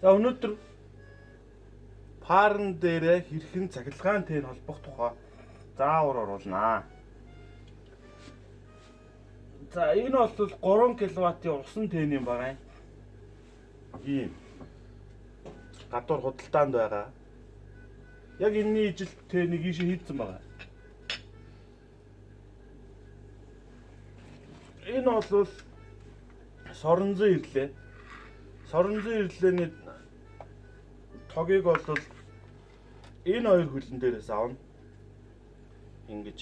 За өнөөдөр фарн дээрээ хэрхэн цахилгаан тэн холбох тухай заавар оруулнаа. За энэ бол 3 кВт-ийн усан тэн юм байна. Ийм гадуур худалдаанд байгаа. Яг энэний ижил тэнийг ийшээ хийцэн байгаа. Энэ бол соронзон ирлээ. Соронзон ирлээний тогийг бол энэ хоёр хөлн дээрээс авна. Ингэж.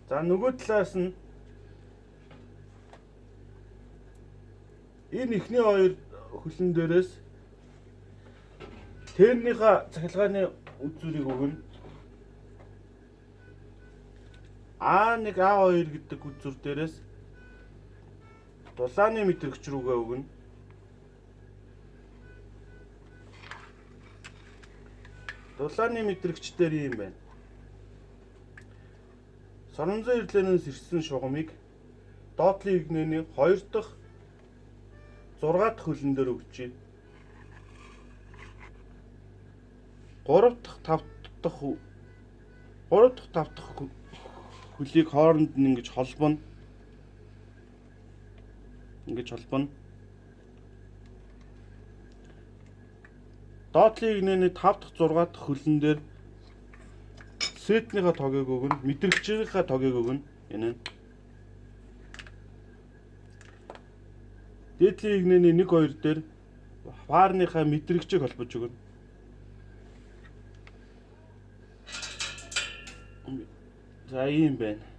За нөгөө талаас нь энэ ихний хоёр хөлн дээрээс тэрнийхээ цахилгааны үзүүрийг өгнө. А1 А2 гэдэг үзүүр дээрээс дулааны мэтрэгч рүүгээ өгнө. Дулааны мэтрэгч дээр юм байна. Соронзон ирлэнээс ирсэн шугамыг доотлын игнэний 2 дахь 6 дахь хөлн дээр өгч байна. 3 дахь 5 дахь хөлийг хооронд нь ингэж холбоно. Доотлын игнэний 5 дахь 6 дахь хөлн дээр сетнийхээ тогийг өгнө, мэдрэгчийнхээ тогийг өгнө. Энэ нь. Дээдлийн игнэний 1 2 дээр фарныхаа мэдрэгчийг холбож өгнө. За ийм байна.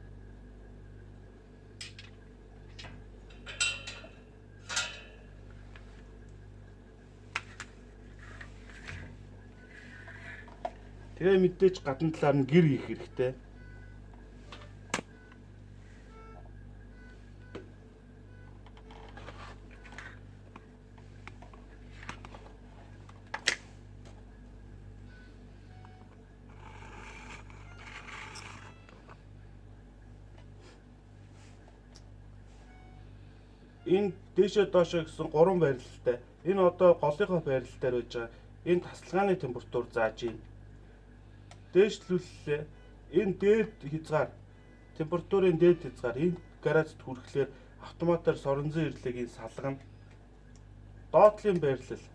Тэгээ мэдээж гадна талаар нь гэр хийх хэрэгтэй. Энэ дээшээ доошоо гэсэн 3 байралтай. Энэ одоо голынхоо байралтаар байж байгаа. Энэ тасалгааны температур зааж байна. Дээшлүүллээ. Энэ дээд хязгаар температурын дээд хязгаар энэ градусд хүрэхлээр автоматар соронзон ирлэгийн салгана. Доотлын байрлал.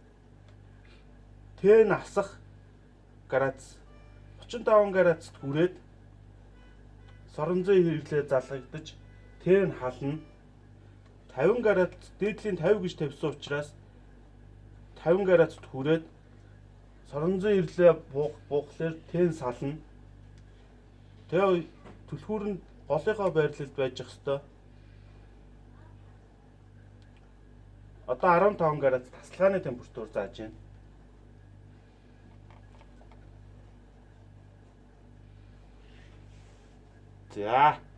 Тэн асах градус 35 градусд хүрээд соронзон ирлээ залгагдаж тэн хална. 50 градус дээдлийн 50 гэж тавьсан учраас 50 градусд хүрээд соронзон ирлээ буухлаар тэн сална. Тэгээ түлхүүр нь голынхоо байрлалд байж ах хэвээр. Одоо 15 градус тасалгааны температур зааж байна. За